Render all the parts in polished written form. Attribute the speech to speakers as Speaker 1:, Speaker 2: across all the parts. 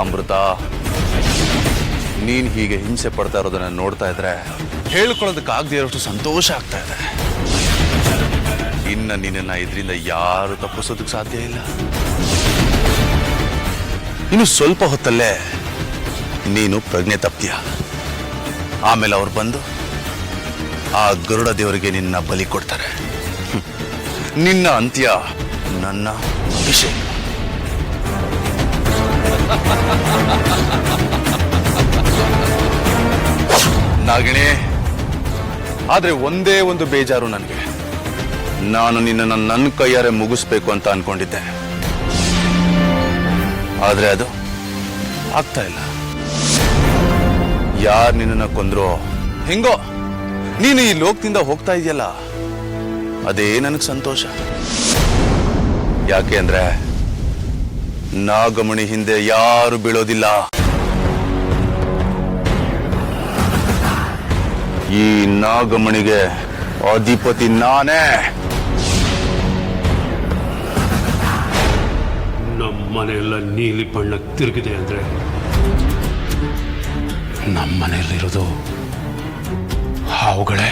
Speaker 1: ಅಮೃತ, ನೀನ್ ಹೀಗೆ ಹಿಂಸೆ ಪಡ್ತಾ ಇರೋದನ್ನ ನೋಡ್ತಾ ಇದ್ರೆ ಹೇಳ್ಕೊಳ್ಳೋದಕ್ಕಾಗದೇ ಇರೋಷ್ಟು ಸಂತೋಷ ಆಗ್ತಾ ಇದೆ. ಇನ್ನ ನಿನ್ನ ಇದರಿಂದ ಯಾರು ತಪ್ಪಿಸೋದಕ್ಕೆ ಸಾಧ್ಯ ಇಲ್ಲ. ಇನ್ನು ಸ್ವಲ್ಪ ಹೊತ್ತಲ್ಲೇ ನೀನು ಪ್ರಜ್ಞೆ ತಪ್ತೀಯ. ಆಮೇಲೆ ಅವ್ರು ಬಂದು ಆ ಗರುಡ ದೇವರಿಗೆ ನಿನ್ನ ಬಲಿ ಕೊಡ್ತಾರೆ. ನಿನ್ನ ಅಂತ್ಯ ನನ್ನ ಅಭಿಷೇಕ. ನಾಗಿಣಿ, ಆದ್ರೆ ಒಂದೇ ಒಂದು ಬೇಜಾರು ನನಗೆ. ನಾನು ನಿನ್ನನ್ನು ನನ್ನ ಕೈಯಾರೆ ಮುಗಿಸ್ಬೇಕು ಅಂತ ಅನ್ಕೊಂಡಿದ್ದೆ, ಆದ್ರೆ ಅದು ಆಗ್ತಾ ಇಲ್ಲ. ಯಾರು ನಿನ್ನನ್ನು ಕೊಂದ್ರೋ ಹೆಂಗೋ ನೀನು ಈ ಲೋಕದಿಂದ ಹೋಗ್ತಾ ಇದೆಯಲ್ಲ, ಅದೇ ನನಗೆ ಸಂತೋಷ. ಯಾಕೆ ಅಂದ್ರೆ ನಾಗಮಣಿ ಹಿಂದೆ ಯಾರು ಬೀಳೋದಿಲ್ಲ. ಈ ನಾಗಮಣಿಗೆ ಅಧಿಪತಿ ನಾನೇ.
Speaker 2: ನಮ್ಮನೆಯೆಲ್ಲ ನೀಲಿ ಬಣ್ಣ ತಿರುಗಿದೆ ಅಂದ್ರೆ ನಮ್ಮನೆಯಲ್ಲಿರೋದು ಹಾವುಗಳೇ.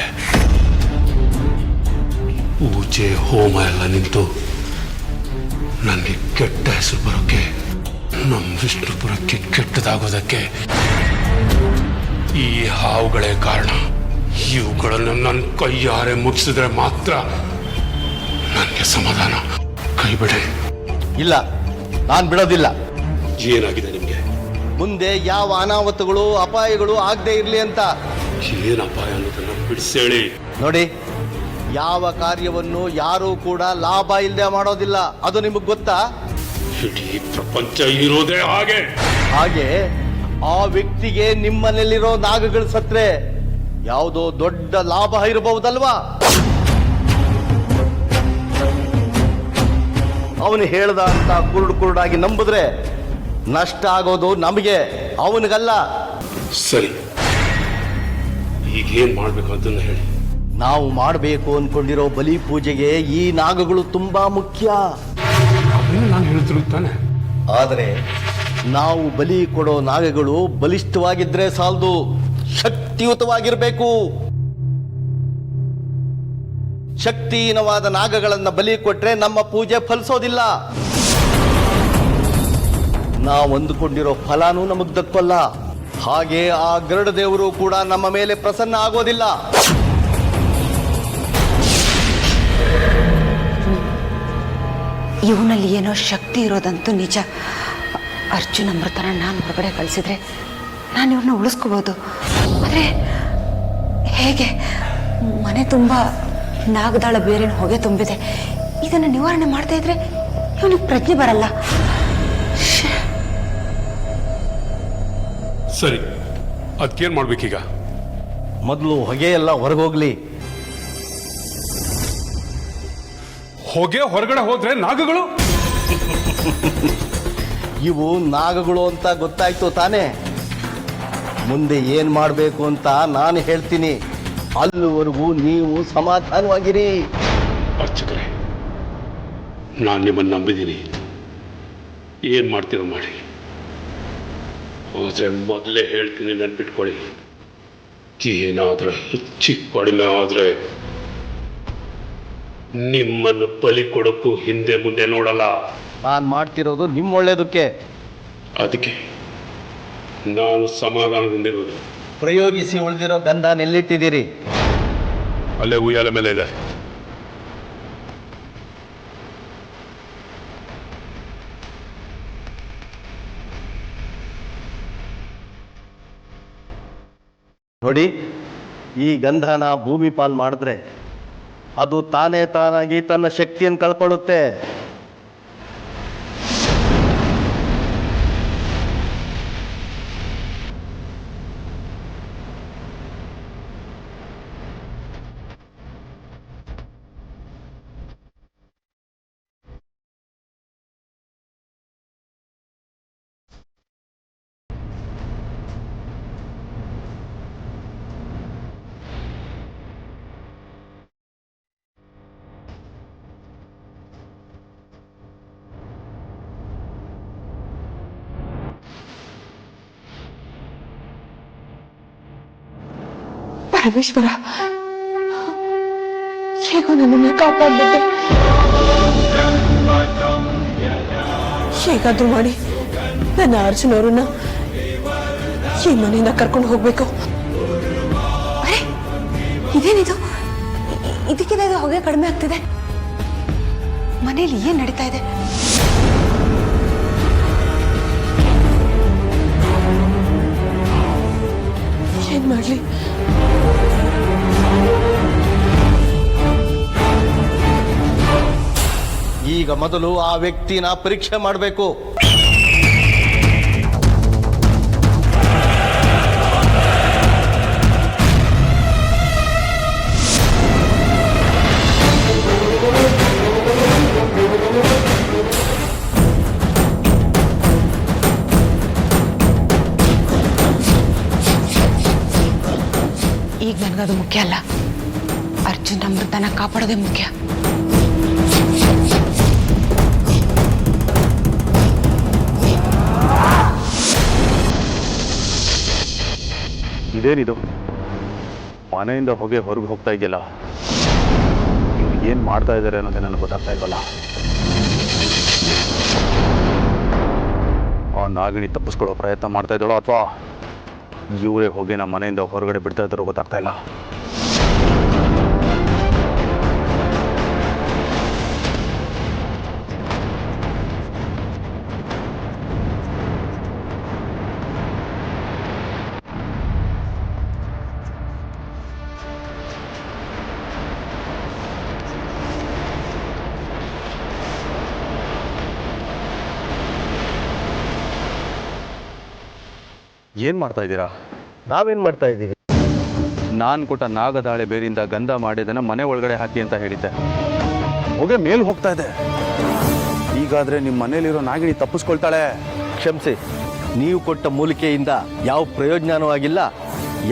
Speaker 2: ಪೂಜೆ ಹೋಮ ಎಲ್ಲ ನಿಂತು ನನಗೆ ಕೆಟ್ಟ ಹೆಸರು ಬರೋಕ್ಕೆ, ನಮ್ಮ ವಿಷ್ಣುಪುರಕ್ಕೆ ಕೆಟ್ಟದಾಗೋದಕ್ಕೆ ಈ ಹಾವುಗಳೇ ಕಾರಣ. ಇವುಗಳನ್ನು ನನ್ನ ಕೈಯಾರೆ ಮುಗಿಸಿದ್ರೆ ಮಾತ್ರ ನನಗೆ ಸಮಾಧಾನ. ಕೈ ಬಿಡಿ.
Speaker 3: ಇಲ್ಲ, ನಾನು ಬಿಡೋದಿಲ್ಲ.
Speaker 2: ಏನಾಗಿದೆ ನಿಮಗೆ?
Speaker 3: ಮುಂದೆ ಯಾವ ಅನಾಹುತಗಳು ಅಪಾಯಗಳು ಆಗದೆ ಇರಲಿ ಅಂತ.
Speaker 2: ಏನು ಅಪಾಯ ಅನ್ನೋದನ್ನ ಬಿಡಿಸೇಳಿ.
Speaker 3: ನೋಡಿ, ಯಾವ ಕಾರ್ಯವನ್ನು ಯಾರೂ ಕೂಡ ಲಾಭ ಇಲ್ಲದೆ ಮಾಡೋದಿಲ್ಲ. ಅದು ನಿಮಗೆ ಗೊತ್ತಾ?
Speaker 2: ಇಡೀ ಪ್ರಪಂಚ ಇರೋದೇ ಹಾಗೆ.
Speaker 3: ಹಾಗೆ ಆ ವ್ಯಕ್ತಿಗೆ ನಿಮ್ಮನೇಲಿರೋ ನಾಗಗಳು ಸತ್ರೆ ಯಾವುದೋ ದೊಡ್ಡ ಲಾಭ ಇರಬಹುದಲ್ವಾ? ಅವನು ಹೇಳ್ದ ಅಂತ ಕುರುಡಾಗಿ ನಂಬಿದ್ರೆ ನಷ್ಟ ಆಗೋದು ನಮಗೆ, ಅವನಿಗಲ್ಲ.
Speaker 2: ಸರಿ, ಈಗೇನ್ ಮಾಡ್ಬೇಕು ಅದನ್ನ ಹೇಳಿ.
Speaker 3: ನಾವು ಮಾಡಬೇಕು ಅನ್ಕೊಂಡಿರೋ ಬಲಿ ಪೂಜೆಗೆ ಈ ನಾಗಗಳು ತುಂಬಾ ಮುಖ್ಯ.
Speaker 2: ನಾನು ಹೇಳ್ತಿರು ತಾನೆ.
Speaker 3: ಆದರೆ ನಾವು ಬಲಿ ಕೊಡೋ ನಾಗಗಳು ಬಲಿಷ್ಠವಾಗಿದ್ರೆ ಸಾಲದು, ಶಕ್ತಿಯುತವಾಗಿರ್ಬೇಕು. ಶಕ್ತಿಹೀನವಾದ ನಾಗಗಳನ್ನ ಬಲಿ ಕೊಟ್ರೆ ನಮ್ಮ ಪೂಜೆ ಫಲಿಸೋದಿಲ್ಲ. ನಾವು ಅಂದುಕೊಂಡಿರೋ ಫಲಾನೂ ನಮಗ್ ದಕ್ಕೋಲ್ಲ. ಹಾಗೆ ಆ ಗರುಡ ದೇವರು ಕೂಡ ನಮ್ಮ ಮೇಲೆ ಪ್ರಸನ್ನ ಆಗೋದಿಲ್ಲ.
Speaker 4: ಇವನಲ್ಲಿ ಏನೋ ಶಕ್ತಿ ಇರೋದಂತೂ ನಿಜ. ಅರ್ಜುನ್ ಅಮೃತನ ನಾನು ಹೊರಗಡೆ ಕಳಿಸಿದ್ರೆ ನಾನು ಇವ್ರನ್ನ ಉಳಿಸ್ಕೋಬೋದು. ಆದರೆ ಹೇಗೆ? ಮನೆ ತುಂಬ ನಾಗದಾಳ ಬೇರಿನ ಹೊಗೆ ತುಂಬಿದೆ. ಇದನ್ನು ನಿವಾರಣೆ ಮಾಡ್ತಾ ಇದ್ರೆ ಇವನಿಗೆ ಪ್ರಜ್ಞೆ ಬರಲ್ಲ.
Speaker 2: ಸರಿ, ಅದಕ್ಕೇನ್ ಮಾಡ್ಬೇಕೀಗ?
Speaker 3: ಮೊದಲು ಹೊಗೆ ಎಲ್ಲ ಹೊರಗೋಗ್ಲಿ.
Speaker 2: ಹೊಗೆ ಹೊರಗಡೆ ಹೋದ್ರೆ ನಾಗಗಳು?
Speaker 3: ಇವು ನಾಗಗಳು ಅಂತ ಗೊತ್ತಾಯ್ತು ತಾನೇ. ಮುಂದೆ ಏನ್ ಮಾಡಬೇಕು ಅಂತ ನಾನು ಹೇಳ್ತೀನಿ. ಅಲ್ಲಿವರೆಗೂ ನೀವು ಸಮಾಧಾನವಾಗಿರಿ.
Speaker 2: ಅರ್ಚಕರೇ, ನಾನು ನಿಮ್ಮನ್ನು ನಂಬಿದ್ದೀನಿ. ಏನ್ ಮಾಡ್ತೀರೋ ಮಾಡಿ. ಹೋದ್ರೆ ಮೊದಲೇ ಹೇಳ್ತೀನಿ, ನೆನ್ಪಿಟ್ಕೊಳ್ಳಿ. ಏನಾದ್ರೆ ಹೆಚ್ಚು ಕಡಿಮೆ ಆದ್ರೆ ನಿಮ್ಮನ್ನು ಬಲಿ ಕೊಡಕ್ಕೂ ಹಿಂದೆ ಮುಂದೆ ನೋಡಲ್ಲ.
Speaker 3: ನಾನು ಮಾಡ್ತಿರೋದು ನಿಮ್ಮ ಒಳ್ಳೇದಕ್ಕೆ.
Speaker 2: ಅದಕ್ಕೆ ನಾನು ಸಮಾಧಾನದಿಂದಿರೋದು.
Speaker 3: ಪ್ರಯೋಗಿಸಿ ಉಳಿದಿರೋ ಗಂಧ ನೆಲ್ಲಿಟ್ಟಿದ್ದೀರಿ.
Speaker 2: ಅಲ್ಲೇ ಉಯ್ಯಾಲ ಮೇಲೆ ಇದೆ.
Speaker 3: ನೋಡಿ, ಈ ಗಂಧನ ಭೂಮಿ ಪಾಲ್ ಮಾಡಿದ್ರೆ ಅದು ತಾನೇ ತಾನಾಗಿ ತನ್ನ ಶಕ್ತಿಯನ್ನು ಕಳ್ಕೊಳ್ಳುತ್ತೆ.
Speaker 5: ಪರಮೇಶ್ವರ, ಹೇಗೋ ನನ್ನನ್ನು ಕಾಪಾಡ್ಬಿಟ್ಟೆ. ಹೇಗಾದ್ರೂ ಮಾಡಿ ನನ್ನ ಅರ್ಜುನ್ ಅವ್ರನ್ನ ಈ ಮನೆಯಿಂದ ಕರ್ಕೊಂಡು ಹೋಗ್ಬೇಕು.
Speaker 4: ಅರೆ ಇದೇನಿದು? ಇದಕ್ಕಿದೆ ಹೊಗೆ ಕಡಿಮೆ ಆಗ್ತಿದೆ. ಮನೇಲಿ ಏನ್ ನಡೀತಾ ಇದೆ?
Speaker 5: ಏನ್ ಮಾಡ್ಲಿ?
Speaker 3: ಈಗ ಮೊದಲು ಆ ವ್ಯಕ್ತಿನ ಪರೀಕ್ಷೆ ಮಾಡಬೇಕು.
Speaker 4: ಈಗ ನನಗದು ಮುಖ್ಯ ಅಲ್ಲ. ಅರ್ಜುನ್ ಅಮೃತನ ಕಾಪಾಡೋದೇ ಮುಖ್ಯ.
Speaker 1: ಇದೇನಿದು? ಮನೆಯಿಂದ ಹೊಗೆ ಹೊರಗೆ ಹೋಗ್ತಾ ಇದೆಯಲ್ಲ, ಇವ್ರು ಏನು ಮಾಡ್ತಾ ಇದ್ದಾರೆ ಅನ್ನೋದೇ ನನಗೆ ಗೊತ್ತಾಗ್ತಾ ಇಲ್ವಲ್ಲ. ಆ ನಾಗಿಣಿ ತಪ್ಪಿಸ್ಕೊಳ್ಳೋ ಪ್ರಯತ್ನ ಮಾಡ್ತಾ ಇದ್ದಾಳೋ ಅಥವಾ ಇವರೇ ಹೋಗಿ ನಮ್ಮ ಮನೆಯಿಂದ ಹೊರಗಡೆ ಬಿಡ್ತಾ ಇದ್ದಾರೋ ಗೊತ್ತಾಗ್ತಾ ಇಲ್ಲ. ಏನು ಮಾಡ್ತಾ ಇದ್ದೀರಾ?
Speaker 3: ನಾವೇನ್ ಮಾಡ್ತಾ ಇದ್ದೀವಿ?
Speaker 1: ನಾನು ಕೊಟ್ಟ ನಾಗದಾಳೆ ಬೇರಿಂದ ಗಂಧ ಮಾಡಿದನ್ನ ಮನೆ ಒಳಗಡೆ ಹಾಕಿ ಅಂತ ಹೇಳಿದ್ದೆ. ಹೊಗೆ ಮೇಲ್ ಹೋಗ್ತಾ ಇದೆ. ಈಗಾದ್ರೆ ನಿಮ್ಮ ಮನೇಲಿರೋ ನಾಗಿಣಿ ತಪ್ಪಿಸ್ಕೊಳ್ತಾಳೆ.
Speaker 3: ಕ್ಷಮಿಸಿ, ನೀವು ಕೊಟ್ಟ ಮೂಲಿಕೆಯಿಂದ ಯಾವ ಪ್ರಯೋಜನವೂ ಆಗಿಲ್ಲ,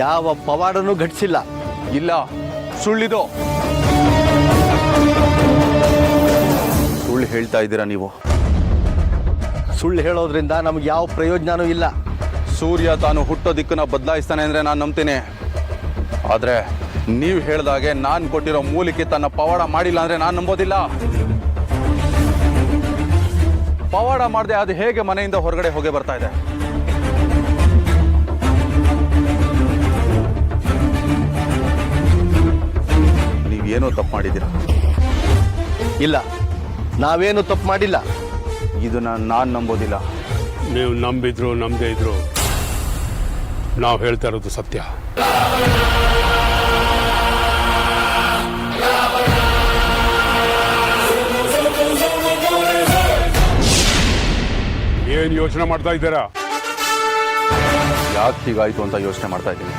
Speaker 3: ಯಾವ ಪವಾಡನೂ ಘಟಿಸಿಲ್ಲ.
Speaker 1: ಇಲ್ಲ, ಸುಳ್ಳಿದು. ಸುಳ್ಳು ಹೇಳ್ತಾ ಇದ್ದೀರಾ ನೀವು.
Speaker 3: ಸುಳ್ಳು ಹೇಳೋದ್ರಿಂದ ನಮ್ಗೆ ಯಾವ ಪ್ರಯೋಜನವೂ ಇಲ್ಲ.
Speaker 1: ಸೂರ್ಯ ತಾನು ಹುಟ್ಟೋ ದಿಕ್ಕನ್ನ ಬದಲಾಯಿಸ್ತಾನೆ ಅಂದ್ರೆ ನಾನು ನಂಬ್ತೀನಿ. ಆದ್ರೆ ನೀವು ಹೇಳ್ದಾಗೆ ನಾನು ಕೊಟ್ಟಿರೋ ಮೂಲಿಕೆ ತನ್ನ ಪವಾಡ ಮಾಡಿಲ್ಲ ಅಂದ್ರೆ ನಾನು ನಂಬೋದಿಲ್ಲ. ಪವಾಡ ಮಾಡದೆ ಅದು ಹೇಗೆ ಮನೆಯಿಂದ ಹೊರಗಡೆ ಹೋಗಿ ಬರ್ತಾ ಇದೆ? ನೀವೇನೋ ತಪ್ಪು ಮಾಡಿದ್ದೀರಾ.
Speaker 3: ಇಲ್ಲ, ನಾವೇನು ತಪ್ಪು ಮಾಡಿಲ್ಲ.
Speaker 1: ಇದನ್ನ ನಾನು ನಂಬೋದಿಲ್ಲ.
Speaker 2: ನೀವು ನಂಬಿದ್ರು ನಂಬದೇ ಇದ್ರು ನಾವು ಹೇಳ್ತಾ ಇರೋದು ಸತ್ಯ. ಏನ್ ಯೋಚನೆ ಮಾಡ್ತಾ ಇದ್ದೀರಾ?
Speaker 1: ಯಾಕೆ ಹೀಗಾಯ್ತು ಅಂತ ಯೋಚನೆ ಮಾಡ್ತಾ ಇದ್ದೀನಿ.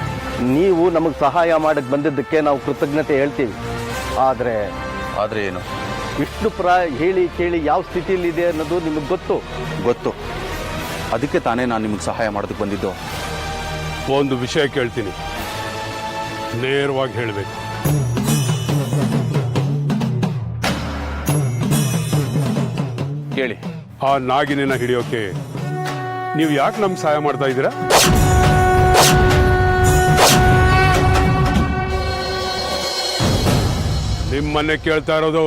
Speaker 3: ನೀವು ನಮಗೆ ಸಹಾಯ ಮಾಡಕ್ಕೆ ಬಂದಿದ್ದಕ್ಕೆ ನಾವು ಕೃತಜ್ಞತೆ ಹೇಳ್ತೀವಿ. ಆದರೆ
Speaker 1: ಏನು?
Speaker 3: ವಿಷ್ಣುಪುರ ಹೇಳಿ ಕೇಳಿ ಯಾವ ಸ್ಥಿತಿಯಲ್ಲಿದೆ ಅನ್ನೋದು ನಿಮಗೆ
Speaker 1: ಗೊತ್ತು. ಅದಕ್ಕೆ ತಾನೇ ನಾನು ನಿಮಗೆ ಸಹಾಯ ಮಾಡೋದಕ್ಕೆ ಬಂದಿದ್ದು.
Speaker 2: ಒಂದು ವಿಷಯ ಕೇಳ್ತೀನಿ, ನೇರವಾಗಿ ಹೇಳಬೇಕು.
Speaker 1: ಕೇಳಿ.
Speaker 2: ಆ ನಾಗಿನಿನ ಹಿಡಿಯೋಕೆ ನೀವು ಯಾಕೆ ನಮ್ಗೆ ಸಹಾಯ ಮಾಡ್ತಾ ಇದ್ದೀರಾ? ನಿಮ್ಮನ್ನೇ ಕೇಳ್ತಾ ಇರೋದು.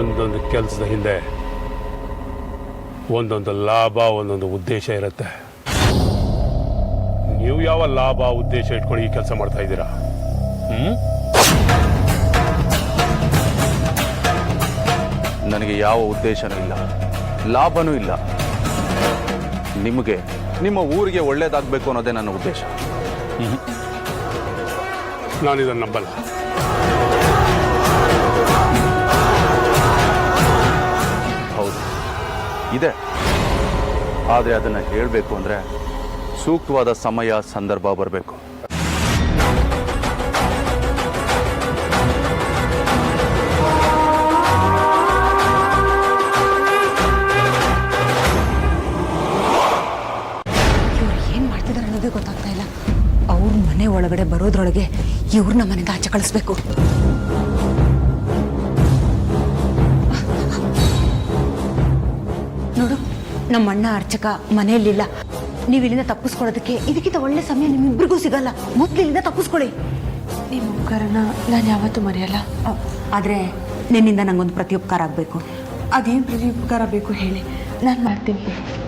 Speaker 2: ಒಂದೊಂದು ಕೆಲಸದ ಹಿಂದೆ ಒಂದೊಂದು ಲಾಭ, ಒಂದೊಂದು ಉದ್ದೇಶ ಇರುತ್ತೆ. ನೀವು ಯಾವ ಲಾಭ ಉದ್ದೇಶ ಇಟ್ಕೊಂಡು ಈ ಕೆಲಸ ಮಾಡ್ತಾ ಇದ್ದೀರಾ?
Speaker 1: ನನಗೆ ಯಾವ ಉದ್ದೇಶನೂ ಇಲ್ಲ, ಲಾಭನೂ ಇಲ್ಲ. ನಿಮಗೆ ನಿಮ್ಮ ಊರಿಗೆ ಒಳ್ಳೇದಾಗಬೇಕು ಅನ್ನೋದೇ ನನ್ನ ಉದ್ದೇಶ.
Speaker 2: ನಾನು ಇದನ್ನು ನಂಬಲ್ಲ.
Speaker 1: ಹೌದು ಇದೆ, ಆದರೆ ಅದನ್ನು ಹೇಳಬೇಕು ಅಂದರೆ ಸೂಕ್ತವಾದ ಸಮಯ ಸಂದರ್ಭ ಬರಬೇಕು.
Speaker 4: ಗೊತ್ತಾಗ್ತಾ ಇಲ್ಲ. ಅವ್ರ ಮನೆ ಒಳಗಡೆ ಬರೋದ್ರೊಳಗೆ ಇವ್ರನ್ನ ಮನೆಯಿಂದ ಆಚೆ ಕಳಿಸ್ಬೇಕು. ನೋಡು, ನಮ್ಮ ಅಣ್ಣ ಅರ್ಚಕ ಮನೆಯಲ್ಲಿಲ್ಲ. ನೀವು ಇಲ್ಲಿಂದ ತಪ್ಪಿಸ್ಕೊಳ್ಳೋದಕ್ಕೆ ಇದಕ್ಕಿಂತ ಒಳ್ಳೆ ಸಮಯ ನಿಮ್ಮಿಬ್ಬರಿಗೂ ಸಿಗಲ್ಲ. ಮೊದಲು ಇಲ್ಲಿಂದ ತಪ್ಪಿಸ್ಕೊಳ್ಳಿ.
Speaker 5: ನಿಮ್ಮ ಉಪಕಾರನ ನಾನು ಯಾವತ್ತೂ ಮರೆಯಲ್ಲ.
Speaker 4: ಆದರೆ ನಿನ್ನಿಂದ ನಂಗೊಂದು ಪ್ರತಿ ಉಪಕಾರ ಆಗಬೇಕು.
Speaker 5: ಅದೇನು ಪ್ರತಿ ಉಪಕಾರ ಬೇಕು ಹೇಳಿ, ನಾನು ಮಾಡ್ತೀನಿ.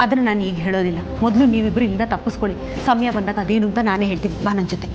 Speaker 4: ಅದನ್ನು ನಾನು ಈಗ ಹೇಳೋದಿಲ್ಲ. ಮೊದಲು ನೀವಿಬ್ಬರು ಇಲ್ಲಿಂದ ತಪ್ಪಿಸ್ಕೊಳ್ಳಿ. ಸಮಯ ಬಂದಾಗ ಅದೇನು ಅಂತ ನಾನೇ ಹೇಳ್ತೀನಿ. ಬಾ ನನ್ನ ಜೊತೆ.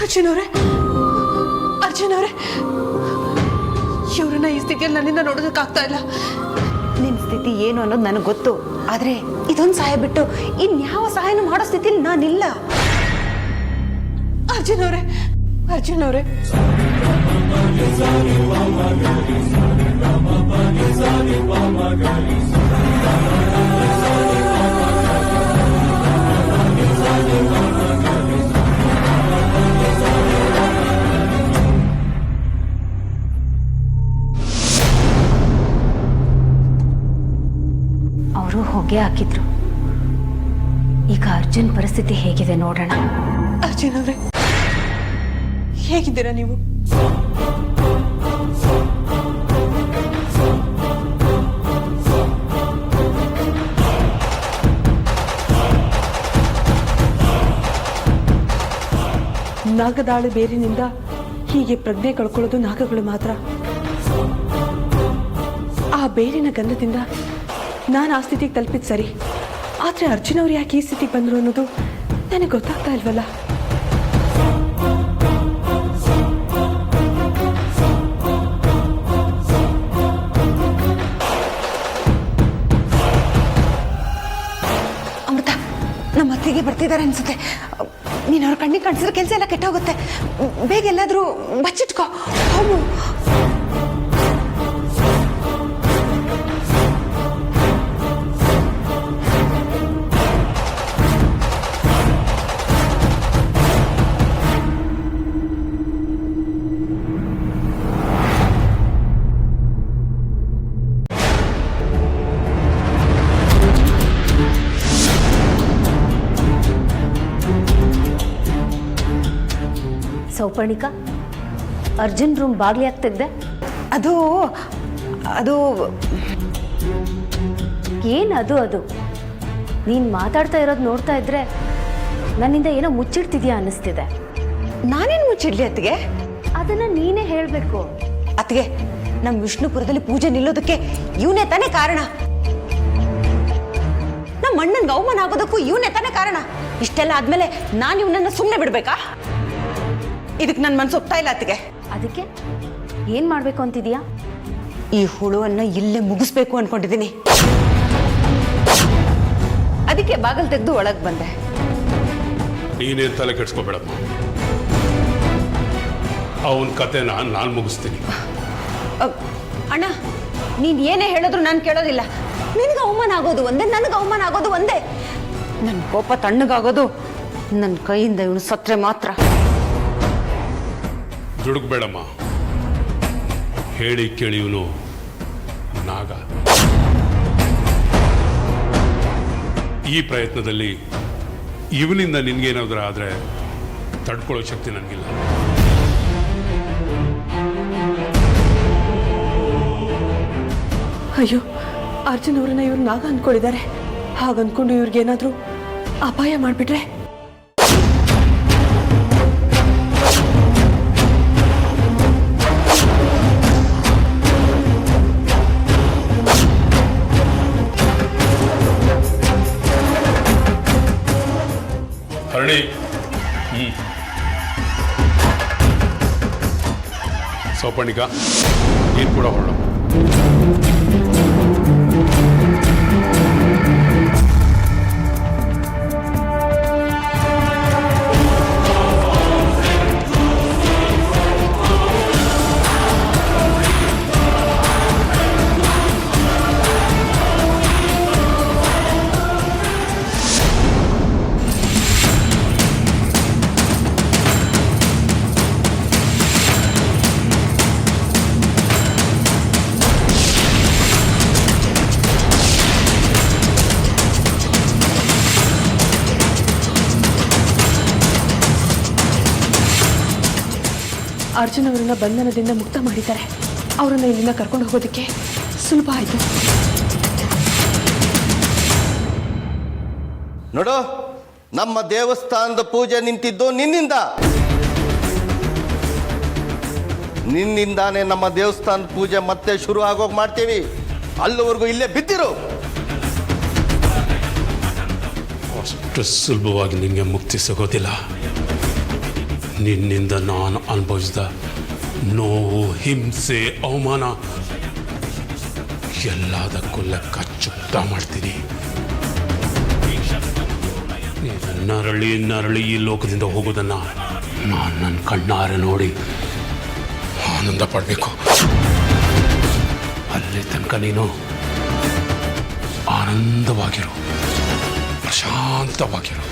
Speaker 5: ಅರ್ಜುನ್ ಅವರೇ, ಇವ್ರನ್ನ ಈ ಸ್ಥಿತಿಯಲ್ಲಿ ನನ್ನಿಂದ ನೋಡೋದಕ್ಕಾಗ್ತಾ ಇಲ್ಲ.
Speaker 4: ನಿನ್ನ ಸ್ಥಿತಿ ಏನು ಅನ್ನೋದು ನನಗೆ ಗೊತ್ತು. ಆದರೆ ಇದೊಂದು ಸಹಾಯ ಬಿಟ್ಟು ಇನ್ಯಾವ ಸಹಾಯನೂ ಮಾಡೋ ಸ್ಥಿತಿಲಿ ನಾನಿಲ್ಲ.
Speaker 5: ಅರ್ಜುನ್ ಅವರೇ
Speaker 4: ಅವರು ಹೊಗೆ ಹಾಕಿದ್ರು. ಈಗ ಅರ್ಜುನ್ ಪರಿಸ್ಥಿತಿ ಹೇಗಿದೆ ನೋಡೋಣ.
Speaker 5: ಅರ್ಜುನ್ ಅವರೇ, ಹೇಗಿದ್ದೀರಾ ನೀವು? ನಾಗದಾಳು ಬೇರಿನಿಂದ ಹೀಗೆ ಪ್ರಜ್ಞೆ ಕಳ್ಕೊಳ್ಳೋದು ನಾಗಗಳು ಮಾತ್ರ. ಆ ಬೇರಿನ ಗಂಧದಿಂದ ನಾನು ಆ ಸ್ಥಿತಿಗೆ ತಲುಪಿದ್ ಸರಿ. ಆದರೆ ಅರ್ಜುನ್ ಅವ್ರು ಯಾಕೆ ಈ ಸ್ಥಿತಿಗೆ ಬಂದರು ಅನ್ನೋದು ನನಗೆ ಗೊತ್ತಾಗ್ತಾ ಇಲ್ವಲ್ಲ.
Speaker 4: ಅಮೃತ, ನಮ್ಮ ಅತ್ತಿಗೆ ಬರ್ತಿದ್ದಾರೆ ಅನ್ಸುತ್ತೆ. ನೀನು ಅವ್ರ ಕಣ್ಣಿಗೆ ಕಾಣಿಸಿದ್ರೆ ಕೆಲಸ ಎಲ್ಲ ಕೆಟ್ಟೋಗುತ್ತೆ. ಬೇಗ ಎಲ್ಲಾದರೂ ಬಚ್ಚಿಟ್ಕೋ. ಹೋಗು.
Speaker 6: ಸೌಪರ್ಣಿಕ, ಅರ್ಜುನ್ ರೂಮ್ ಬಾಗ್ಲಿ ಯಾಕೆ ತೆಗ್ದೆ?
Speaker 4: ಅದು
Speaker 6: ಅದು ನೀನು ಮಾತಾಡ್ತಾ ಇರೋದು ನೋಡ್ತಾ ಇದ್ರೆ ನನ್ನಿಂದ ಏನೋ ಮುಚ್ಚಿಡ್ತಿದ್ಯಾ ಅನ್ನಿಸ್ತಿದೆ.
Speaker 4: ನಾನೇನು ಮುಚ್ಚಿಡ್ಲಿ ಅತ್ತಿಗೆ?
Speaker 6: ಅದನ್ನ ನೀನೇ ಹೇಳಬೇಕು.
Speaker 4: ಅತ್ತಿಗೆ, ನಮ್ಮ ವಿಷ್ಣುಪುರದಲ್ಲಿ ಪೂಜೆ ನಿಲ್ಲೋದಕ್ಕೆ ಇವನೇ ತಾನೇ ಕಾರಣ. ನಮ್ಮ ಅಣ್ಣನ್ಗೆ ಅವಮಾನ ಆಗೋದಕ್ಕೂ ಇವನೇ ತಾನೇ ಕಾರಣ. ಇಷ್ಟೆಲ್ಲ ಆದ್ಮೇಲೆ ನಾನು ಇವನನ್ನ ಸುಮ್ಮನೆ ಬಿಡ್ಬೇಕಾ? ಇದಕ್ಕೆ ನನ್ನ ಮನಸ್ಸು ಒಪ್ತಾ ಇಲ್ಲ ಅತ್ತಿಗೆ.
Speaker 6: ಅದಕ್ಕೆ ಏನ್ ಮಾಡ್ಬೇಕು ಅಂತಿದ್ಯಾ?
Speaker 4: ಈ ಹುಳುವನ್ನ ಇಲ್ಲೇ ಮುಗಿಸ್ಬೇಕು ಅನ್ಕೊಂಡಿದ್ದೀನಿ. ಅದಕ್ಕೆ ಬಾಗಲ್ ತೆಗೆದು ಒಳಗೆ ಬಂದೆ.
Speaker 2: ನೀನೇನು ತಲೆ ಕೆಡ್ಸ್ಕೊಬೇಡಮ್ಮ. ಅವನ ಕತೆನ ನಾನು ಮುಗಿಸ್ತೀನಿ.
Speaker 4: ಅಣ್ಣ, ನೀನ್ ಏನೇ ಹೇಳಿದ್ರು ನಾನು ಕೇಳೋದಿಲ್ಲ. ನಿನಗೆ ಅವಮಾನ ಆಗೋದು ಒಂದೇ, ನನಗೆ ಅವಮಾನ ಆಗೋದು ಒಂದೇ. ನನ್ನ ಕೋಪ ತಣ್ಣಗಾಗೋದು ನನ್ನ ಕೈಯಿಂದ ಇವನು ಸತ್ರೆ ಮಾತ್ರ.
Speaker 2: ದುಡುಕ್ಬೇಡಮ್ಮ. ಹೇಳಿ ಕೇಳಿ ಇವನು ನಾಗ. ಈ ಪ್ರಯತ್ನದಲ್ಲಿ ಇವನಿಂದ ನಿನ್ಗೇನಾದ್ರೂ ಆದರೆ ತಡ್ಕೊಳ್ಳೋ ಶಕ್ತಿ ನನಗಿಲ್ಲ.
Speaker 5: ಅಯ್ಯೋ, ಅರ್ಜುನ್ ಅವರನ್ನ ಇವ್ರು ನಾಗ ಅಂದ್ಕೊಂಡಿದ್ದಾರೆ. ಹಾಗಂದ್ಕೊಂಡು ಇವ್ರಿಗೇನಾದ್ರೂ ಅಪಾಯ ಮಾಡಿಬಿಟ್ರೆ?
Speaker 2: ಹರಣಿ, ಸೌಪರ್ಣಿಕ, ನೀನು ಕೂಡ ಹೊರಡ.
Speaker 5: ಅರ್ಜುನ್ ಅವರನ್ನ ಬಂಧನದಿಂದ ಮುಕ್ತ ಮಾಡಿದ್ದಾರೆ. ಅವರನ್ನ ಇಲ್ಲಿಂದ ಕರ್ಕೊಂಡು ಹೋಗೋದಕ್ಕೆ ಸುಲಭ ಆಯಿತು.
Speaker 3: ನೋಡು, ನಮ್ಮ ದೇವಸ್ಥಾನದ ಪೂಜೆ ನಿಂತಿದ್ದು ನಿನ್ನಿಂದಾನೇ ನಮ್ಮ ದೇವಸ್ಥಾನದ ಪೂಜೆ ಮತ್ತೆ ಶುರು ಆಗೋಗಿ ಮಾಡ್ತೀವಿ. ಅಲ್ಲಿವರೆಗೂ ಇಲ್ಲೇ ಬಿದ್ದಿರು.
Speaker 2: ಅಷ್ಟು ಸುಲಭವಾಗಿ ನಿನಗೆ ಮುಕ್ತಿ ಸಿಗೋದಿಲ್ಲ. ನಿನ್ನಿಂದ ನಾನು ಅನುಭವಿಸಿದ ನೋವು, ಹಿಂಸೆ, ಅವಮಾನ ಎಲ್ಲದಕ್ಕೂ ಲೆಕ್ಕ ಚುಕ್ತ ಮಾಡ್ತೀನಿ. ನರಳಿ ಈ ಲೋಕದಿಂದ ಹೋಗೋದನ್ನು ನಾನು ನನ್ನ ಕಣ್ಣಾರೆ ನೋಡಿ ಆನಂದ ಪಡಬೇಕು. ಅಲ್ಲಿ ತನಕ ನೀನು ಆನಂದವಾಗಿರು, ಪ್ರಶಾಂತವಾಗಿರು.